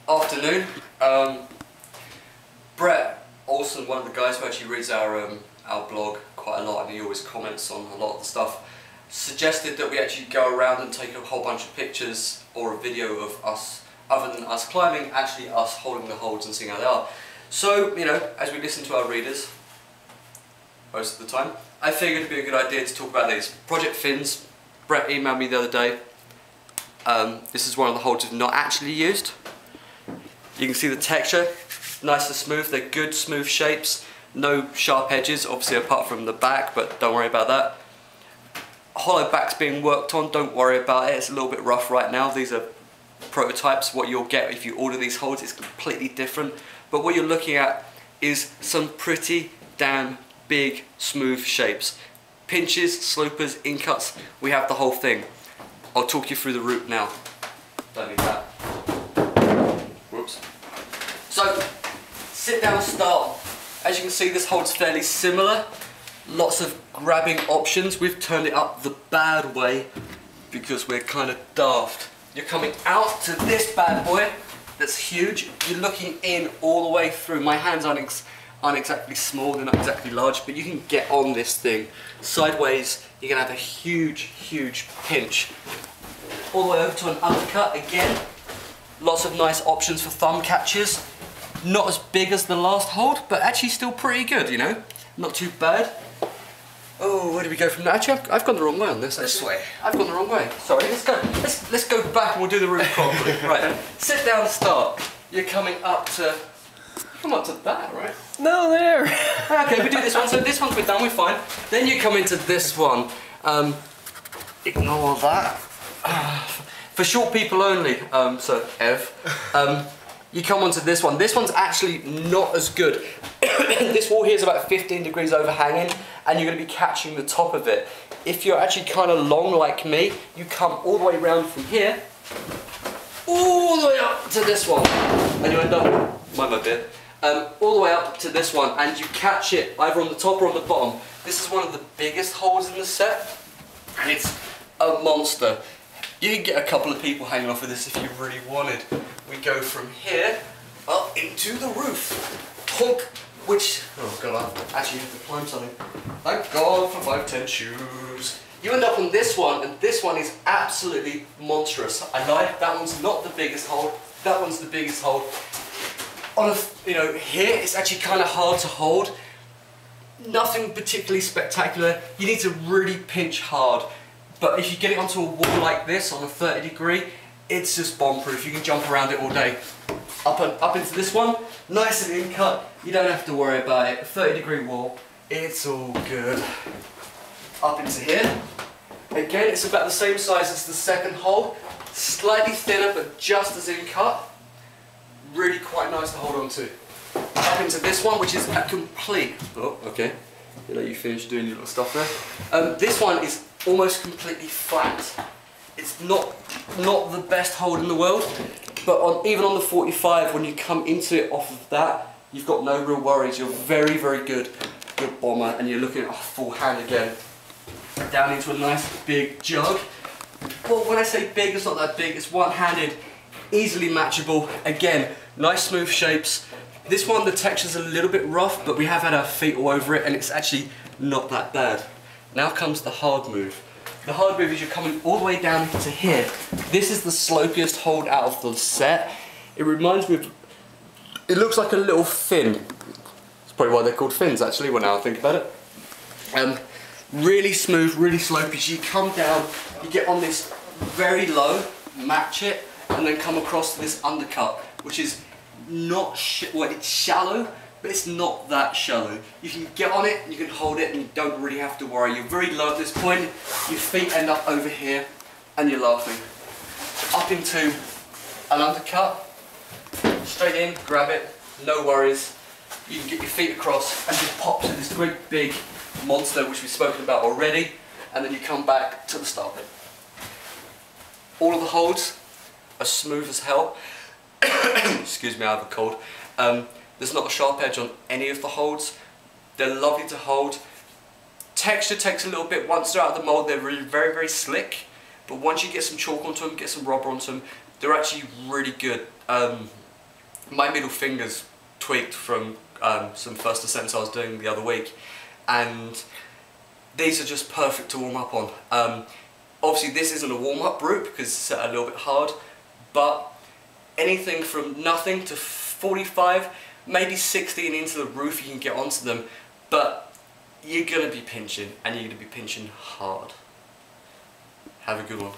Afternoon. Brett Olsen, one of the guys who actually reads our blog quite a lot, and he always comments on a lot of the stuff, suggested that we actually go around and take a whole bunch of pictures or a video of us, other than us climbing, actually us holding the holds and seeing how they are. So, you know, as we listen to our readers most of the time, I figured it'd be a good idea to talk about these. Project Fins. Brett emailed me the other day. This is one of the holds we've not actually used. You can see the texture, nice and smooth. They're good smooth shapes, no sharp edges, obviously apart from the back, but don't worry about that. Hollow back's being worked on, don't worry about it, it's a little bit rough right now. These are prototypes. What you'll get if you order these holds is completely different, but what you're looking at is some pretty damn big smooth shapes. Pinches, slopers, in-cuts, we have the whole thing. I'll talk you through the route now. Don't need that. Whoops. So, sit down start. As you can see, this hold's fairly similar. Lots of grabbing options. We've turned it up the bad way because we're kind of daft. You're coming out to this bad boy that's huge. You're looking in all the way through. My hands aren't exactly small, they're not exactly large, but you can get on this thing. Sideways, you're going to have a huge, huge pinch. All the way over to an undercut again. Lots of nice options for thumb catches. Not as big as the last hold, but actually still pretty good, you know? Not too bad. Oh, where do we go from there? Actually, I've gone the wrong way on this. This way. I've gone the wrong way. Sorry, let's go back and we'll do the route properly. Right, sit down and start. You're coming up to... Come up to that, right? No, there. Okay, we do this one. So this one's been done, we're fine. Then you come into this one. Ignore that. For short people only, so Ev. You come onto this one. This one's actually not as good. This wall here is about 15 degrees overhanging, and you're going to be catching the top of it. If you're actually kind of long like me, you come all the way around from here, all the way up to this one, and you end up, mind my bit, all the way up to this one, and you catch it either on the top or on the bottom. This is one of the biggest holes in the set, and it's a monster. You can get a couple of people hanging off of this if you really wanted. We go from here up into the roof. Honk, which, oh god, I actually have to climb something. Thank God for 5'10" shoes. You end up on this one, and this one is absolutely monstrous. I lied, that one's not the biggest hold, that one's the biggest hold. On a, you know, here it's actually kind of hard to hold. Nothing particularly spectacular. You need to really pinch hard. But if you get it onto a wall like this on a 30 degree, it's just bomb proof. You can jump around it all day. Up into this one, nice and in cut. You don't have to worry about it. 30 degree wall, it's all good. Up into here. Again, it's about the same size as the second hole. Slightly thinner, but just as in cut. Really quite nice to hold on to. Up into this one, which is a complete... Oh, okay. I'll let you finish doing your little stuff there. This one is almost completely flat. It's not the best hold in the world, but even on the 45, when you come into it off of that, you've got no real worries. You're very, very good bomber, and you're looking at a full hand again. Down into a nice big jug. Well, when I say big, it's not that big. It's one-handed, easily matchable. Again, nice smooth shapes. This one, the texture's a little bit rough, but we have had our feet all over it, and it's actually not that bad. Now comes the hard move. The hard move is you're coming all the way down to here. This is the slopiest hold out of the set. It reminds me of, it looks like a little fin. That's probably why they're called fins actually, when now I think about it. Really smooth, really slopey. So you come down, you get on this very low, match it, and then come across to this undercut, which is not, well, it's shallow, but it's not that shallow. You can get on it, you can hold it, and you don't really have to worry. You're very low at this point, your feet end up over here, and you're laughing. Up into an undercut, straight in, grab it, no worries. You can get your feet across and just pop to this great big monster, which we've spoken about already, and then you come back to the start bit. All of the holds are smooth as hell. Excuse me, I have a cold. There's not a sharp edge on any of the holds. They're lovely to hold. Texture takes a little bit. Once they're out of the mold, they're really very, very slick. But once you get some chalk onto them, get some rubber onto them, they're actually really good. my middle finger's tweaked from some first ascents I was doing the other week, and these are just perfect to warm up on. Obviously this isn't a warm-up route because it's a little bit hard, but anything from nothing to 45, maybe 60 and into the roof you can get onto them, but you're going to be pinching, and you're going to be pinching hard. Have a good one.